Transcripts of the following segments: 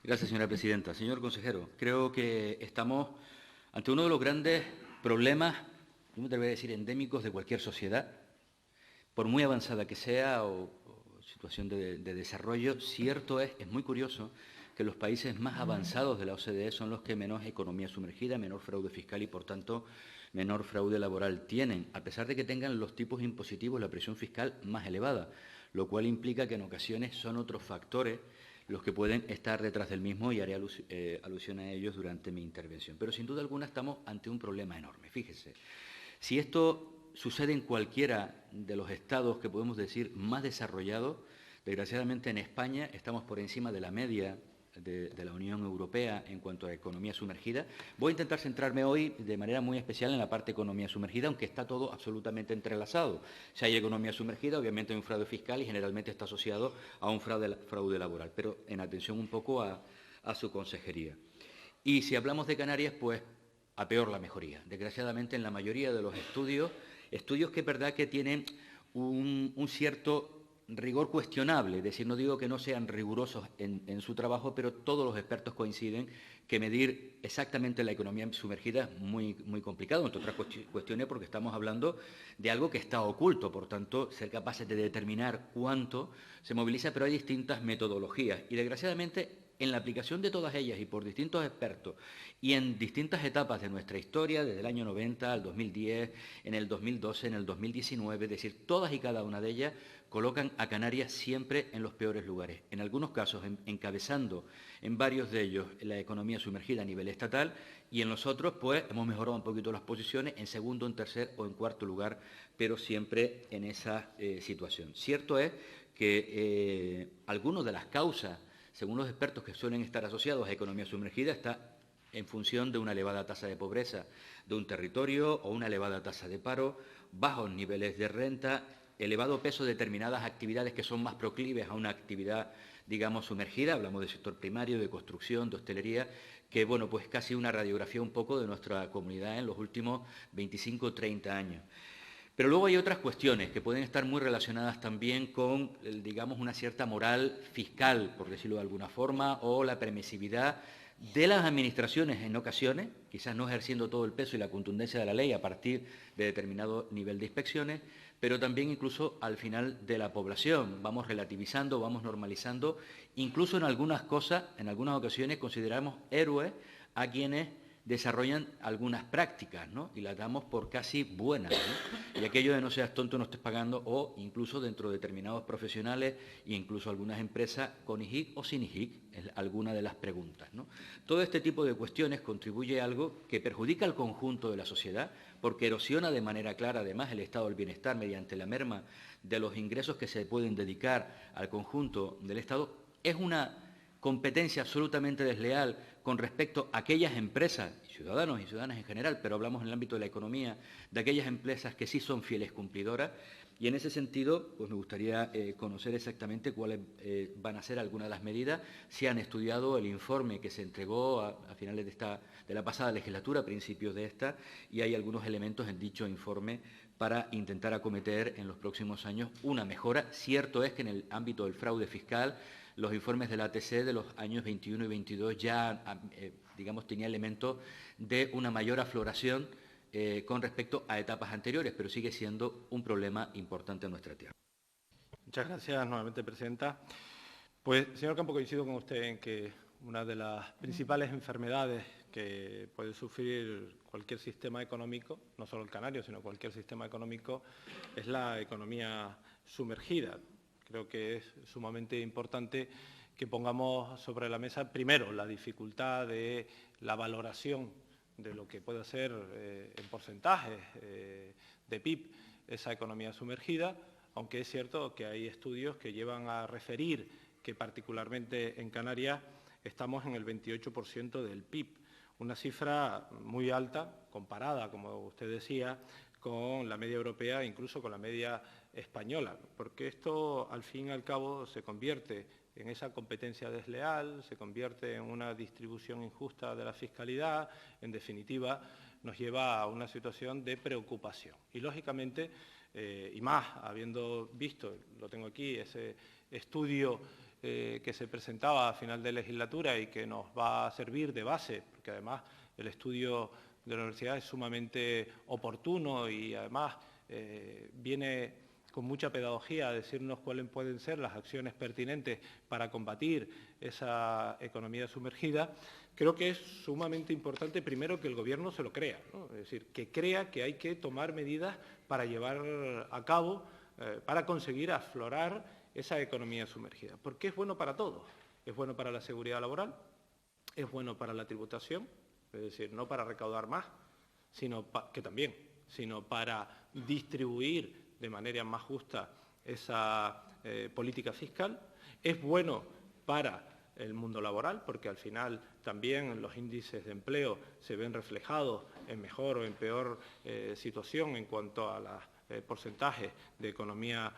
Gracias, señora presidenta. Señor consejero, creo que estamos ante uno de los grandes problemas, yo me atrevería a decir, endémicos de cualquier sociedad, por muy avanzada que sea o situación de desarrollo. Cierto es muy curioso que los países más avanzados de la OCDE son los que menos economía sumergida, menor fraude fiscal y, por tanto, menor fraude laboral tienen, a pesar de que tengan los tipos impositivos, la presión fiscal más elevada, lo cual implica que en ocasiones son otros factores los que pueden estar detrás del mismo, y haré alusión a ellos durante mi intervención. Pero sin duda alguna estamos ante un problema enorme. Fíjese, si esto sucede en cualquiera de los estados que podemos decir más desarrollados, desgraciadamente en España estamos por encima de la media de la Unión Europea en cuanto a economía sumergida. Voy a intentar centrarme hoy de manera muy especial en la parte de economía sumergida, aunque está todo absolutamente entrelazado. Si hay economía sumergida, obviamente hay un fraude fiscal y generalmente está asociado a un fraude laboral, pero en atención un poco a su consejería. Y si hablamos de Canarias, pues a peor la mejoría. Desgraciadamente, en la mayoría de los estudios que es verdad que tienen un cierto rigor cuestionable, es decir, no digo que no sean rigurosos en su trabajo, pero todos los expertos coinciden que medir exactamente la economía sumergida es muy complicado, entre otras cuestiones porque estamos hablando de algo que está oculto, por tanto, ser capaces de determinar cuánto se moviliza, pero hay distintas metodologías y, desgraciadamente, en la aplicación de todas ellas y por distintos expertos y en distintas etapas de nuestra historia, desde el año 90 al 2010, en el 2012, en el 2019, es decir, todas y cada una de ellas colocan a Canarias siempre en los peores lugares. En algunos casos encabezando en varios de ellos la economía sumergida a nivel estatal, y en los otros pues hemos mejorado un poquito las posiciones en segundo, en tercer o en cuarto lugar, pero siempre en esa situación. Cierto es que algunas de las causas, según los expertos que suelen estar asociados a economía sumergida, está en función de una elevada tasa de pobreza de un territorio o una elevada tasa de paro, bajos niveles de renta, elevado peso de determinadas actividades que son más proclives a una actividad, digamos, sumergida. Hablamos del sector primario, de construcción, de hostelería, que, bueno, pues casi una radiografía un poco de nuestra comunidad en los últimos 25 o 30 años. Pero luego hay otras cuestiones que pueden estar muy relacionadas también con, digamos, una cierta moral fiscal, por decirlo de alguna forma, o la permisividad de las administraciones en ocasiones, quizás no ejerciendo todo el peso y la contundencia de la ley a partir de determinado nivel de inspecciones, pero también incluso al final de la población. Vamos relativizando, vamos normalizando, incluso en algunas cosas, en algunas ocasiones consideramos héroes a quienes desarrollan algunas prácticas, ¿no? Y las damos por casi buenas, ¿no? Y aquello de no seas tonto, no estés pagando, o incluso dentro de determinados profesionales e incluso algunas empresas con IJIC o sin IJIC, es alguna de las preguntas, ¿no? Todo este tipo de cuestiones contribuye a algo que perjudica al conjunto de la sociedad, porque erosiona de manera clara, además, el estado del bienestar mediante la merma de los ingresos que se pueden dedicar al conjunto del Estado. Es una competencia absolutamente desleal con respecto a aquellas empresas, ciudadanos y ciudadanas en general, pero hablamos en el ámbito de la economía, de aquellas empresas que sí son fieles cumplidoras, y en ese sentido pues me gustaría conocer exactamente cuáles van a ser algunas de las medidas, si han estudiado el informe que se entregó a finales de la pasada legislatura, a principios de esta, y hay algunos elementos en dicho informe para intentar acometer en los próximos años una mejora. Cierto es que en el ámbito del fraude fiscal, los informes de la ATC de los años 21 y 22 ya, digamos, tenía elementos de una mayor afloración con respecto a etapas anteriores, pero sigue siendo un problema importante en nuestra tierra. Muchas gracias nuevamente, presidenta. Pues, señor Campo, coincido con usted en que una de las principales enfermedades que puede sufrir cualquier sistema económico, no solo el canario, sino cualquier sistema económico, es la economía sumergida. Creo que es sumamente importante que pongamos sobre la mesa, primero, la dificultad de la valoración de lo que puede ser en porcentajes de PIB esa economía sumergida, aunque es cierto que hay estudios que llevan a referir que particularmente en Canarias estamos en el 28% del PIB, una cifra muy alta comparada, como usted decía, con la media europea e incluso con la media española, porque esto al fin y al cabo se convierte en esa competencia desleal, se convierte en una distribución injusta de la fiscalidad, en definitiva nos lleva a una situación de preocupación. Y lógicamente, y más habiendo visto, lo tengo aquí, ese estudio que se presentaba a final de legislatura y que nos va a servir de base, porque además el estudio de la universidad es sumamente oportuno y además viene con mucha pedagogía a decirnos cuáles pueden ser las acciones pertinentes para combatir esa economía sumergida. Creo que es sumamente importante, primero, que el Gobierno se lo crea, ¿no? Es decir, que crea que hay que tomar medidas para llevar a cabo, para conseguir aflorar esa economía sumergida. Porque es bueno para todos. Es bueno para la seguridad laboral, es bueno para la tributación, es decir, no para recaudar más, que también, sino para distribuir de manera más justa esa política fiscal. Es bueno para el mundo laboral, porque al final también los índices de empleo se ven reflejados en mejor o en peor situación en cuanto a los porcentajes de economía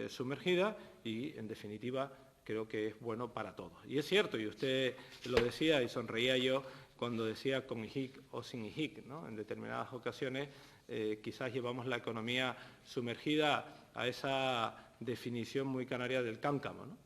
sumergida y, en definitiva, creo que es bueno para todos. Y es cierto, y usted lo decía y sonreía yo cuando decía con IJIC o sin IJIC, ¿no? En determinadas ocasiones quizás llevamos la economía sumergida a esa definición muy canaria del cáncamo, ¿no?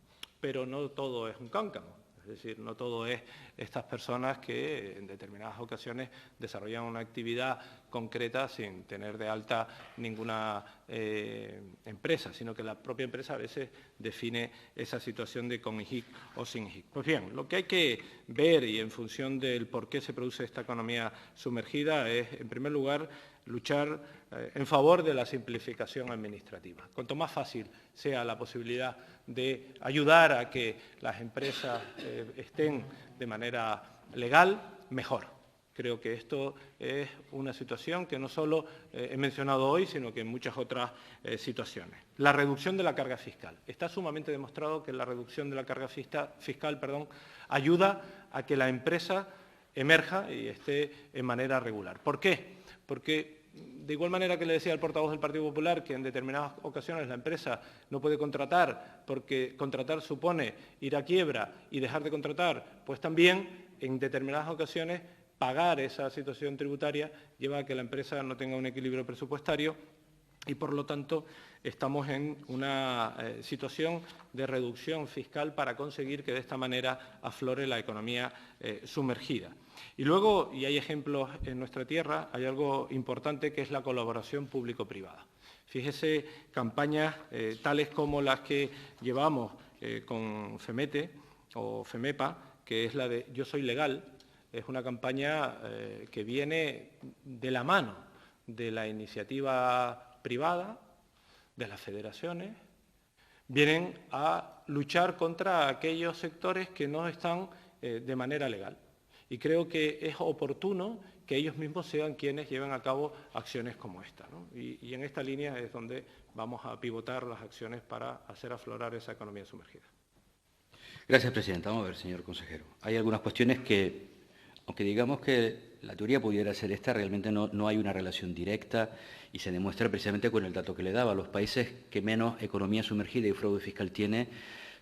Pero no todo es un cáncamo. Es decir, no todo es estas personas que en determinadas ocasiones desarrollan una actividad concreta sin tener de alta ninguna empresa, sino que la propia empresa a veces define esa situación de con IJIC o sin IJIC. Pues bien, lo que hay que ver y en función del por qué se produce esta economía sumergida es, en primer lugar, luchar en favor de la simplificación administrativa. Cuanto más fácil sea la posibilidad de ayudar a que las empresas estén de manera legal, mejor. Creo que esto es una situación que no solo he mencionado hoy, sino que en muchas otras situaciones. La reducción de la carga fiscal. Está sumamente demostrado que la reducción de la carga fiscal ayuda a que la empresa emerja y esté en manera regular. ¿Por qué? Porque, de igual manera que le decía al portavoz del Partido Popular que en determinadas ocasiones la empresa no puede contratar porque contratar supone ir a quiebra y dejar de contratar, pues también en determinadas ocasiones pagar esa situación tributaria lleva a que la empresa no tenga un equilibrio presupuestario y, por lo tanto, estamos en una situación de reducción fiscal para conseguir que de esta manera aflore la economía sumergida. Y luego, y hay ejemplos en nuestra tierra, hay algo importante que es la colaboración público-privada. Fíjese, campañas tales como las que llevamos con FEMETE o FEMEPA, que es la de Yo Soy Legal, es una campaña que viene de la mano de la iniciativa privada, de las federaciones, vienen a luchar contra aquellos sectores que no están de manera legal. Y creo que es oportuno que ellos mismos sean quienes lleven a cabo acciones como esta, ¿no? Y en esta línea es donde vamos a pivotar las acciones para hacer aflorar esa economía sumergida. Gracias, presidenta. Vamos a ver, señor consejero. Hay algunas cuestiones que, aunque digamos que la teoría pudiera ser esta, realmente no hay una relación directa y se demuestra precisamente con el dato que le daba. Los países que menos economía sumergida y fraude fiscal tiene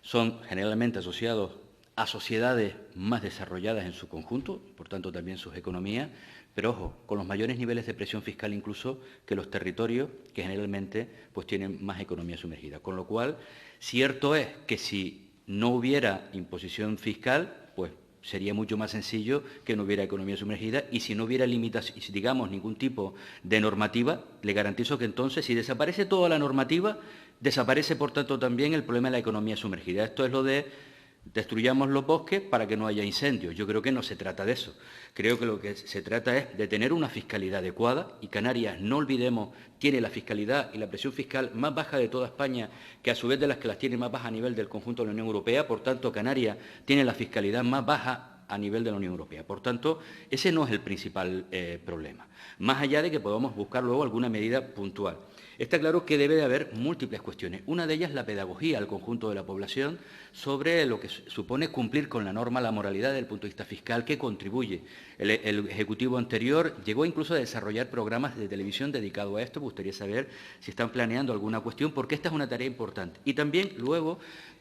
son generalmente asociados a sociedades más desarrolladas en su conjunto, por tanto también sus economías, pero ojo, con los mayores niveles de presión fiscal incluso que los territorios que generalmente pues tienen más economía sumergida. Con lo cual, cierto es que si no hubiera imposición fiscal, pues sería mucho más sencillo que no hubiera economía sumergida y si no hubiera digamos, ningún tipo de normativa, le garantizo que entonces, si desaparece toda la normativa, desaparece, por tanto, también el problema de la economía sumergida. Esto es lo de destruyamos los bosques para que no haya incendios. Yo creo que no se trata de eso. Creo que lo que se trata es de tener una fiscalidad adecuada y Canarias, no olvidemos, tiene la fiscalidad y la presión fiscal más baja de toda España, que a su vez de las que las tiene más baja a nivel del conjunto de la Unión Europea. Por tanto, Canarias tiene la fiscalidad más baja a nivel de la Unión Europea. Por tanto, ese no es el principal problema. Más allá de que podamos buscar luego alguna medida puntual. Está claro que debe de haber múltiples cuestiones. Una de ellas la pedagogía al conjunto de la población sobre lo que supone cumplir con la norma, la moralidad desde el punto de vista fiscal que contribuye. El Ejecutivo anterior llegó incluso a desarrollar programas de televisión dedicados a esto. Me gustaría saber si están planeando alguna cuestión, porque esta es una tarea importante. Y también, luego,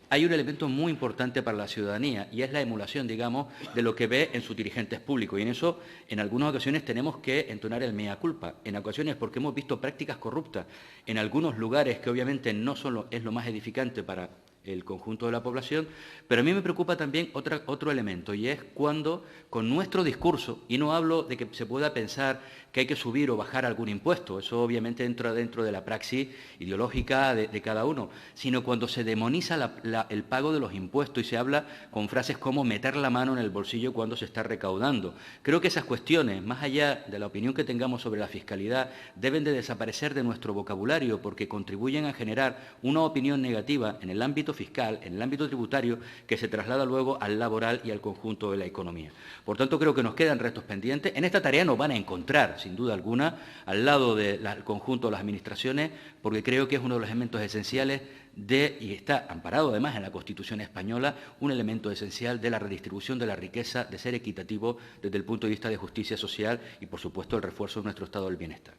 hay un elemento muy importante para la ciudadanía y es la emulación, digamos, de lo que ve en sus dirigentes públicos. Y en eso, en algunas ocasiones, tenemos que entonar el mea culpa. En ocasiones porque hemos visto prácticas corruptas en algunos lugares que obviamente no solo es lo más edificante para el conjunto de la población, pero a mí me preocupa también otro elemento, y es cuando con nuestro discurso, y no hablo de que se pueda pensar que hay que subir o bajar algún impuesto, eso obviamente entra dentro de la praxis ideológica de cada uno, sino cuando se demoniza el pago de los impuestos y se habla con frases como meter la mano en el bolsillo cuando se está recaudando. Creo que esas cuestiones, más allá de la opinión que tengamos sobre la fiscalidad, deben de desaparecer de nuestro vocabulario porque contribuyen a generar una opinión negativa en el ámbito fiscal, en el ámbito tributario, que se traslada luego al laboral y al conjunto de la economía. Por tanto, creo que nos quedan retos pendientes. En esta tarea nos van a encontrar, sin duda alguna, al lado del conjunto de las administraciones, porque creo que es uno de los elementos esenciales y está amparado además en la Constitución española, un elemento esencial de la redistribución de la riqueza, de ser equitativo desde el punto de vista de justicia social y, por supuesto, el refuerzo de nuestro estado del bienestar.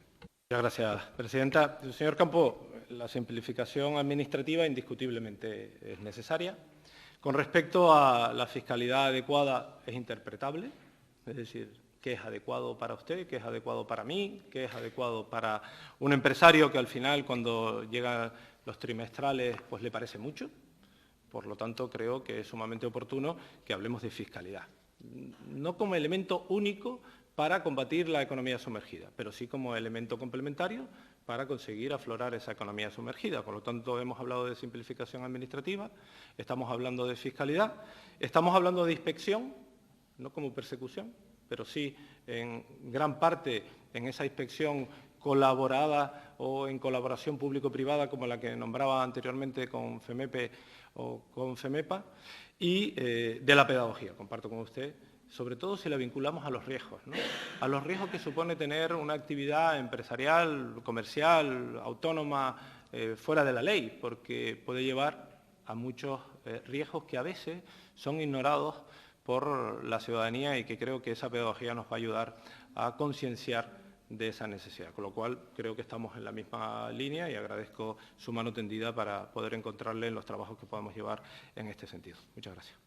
Muchas gracias, presidenta. Señor Campo, la simplificación administrativa indiscutiblemente es necesaria. Con respecto a la fiscalidad adecuada, es interpretable, es decir, qué es adecuado para usted, qué es adecuado para mí, qué es adecuado para un empresario que al final, cuando llegan los trimestrales, pues le parece mucho. Por lo tanto, creo que es sumamente oportuno que hablemos de fiscalidad. No como elemento único para combatir la economía sumergida, pero sí como elemento complementario para conseguir aflorar esa economía sumergida. Por lo tanto, hemos hablado de simplificación administrativa, estamos hablando de fiscalidad, estamos hablando de inspección, no como persecución, pero sí en gran parte en esa inspección colaborada o en colaboración público-privada como la que nombraba anteriormente con FEMEPE o con FEMEPA, y de la pedagogía, comparto con usted, sobre todo si la vinculamos a los riesgos, ¿no? A los riesgos que supone tener una actividad empresarial, comercial, autónoma, fuera de la ley, porque puede llevar a muchos riesgos que a veces son ignorados por la ciudadanía y que creo que esa pedagogía nos va a ayudar a concienciar de esa necesidad. Con lo cual, creo que estamos en la misma línea y agradezco su mano tendida para poder encontrarle en los trabajos que podamos llevar en este sentido. Muchas gracias.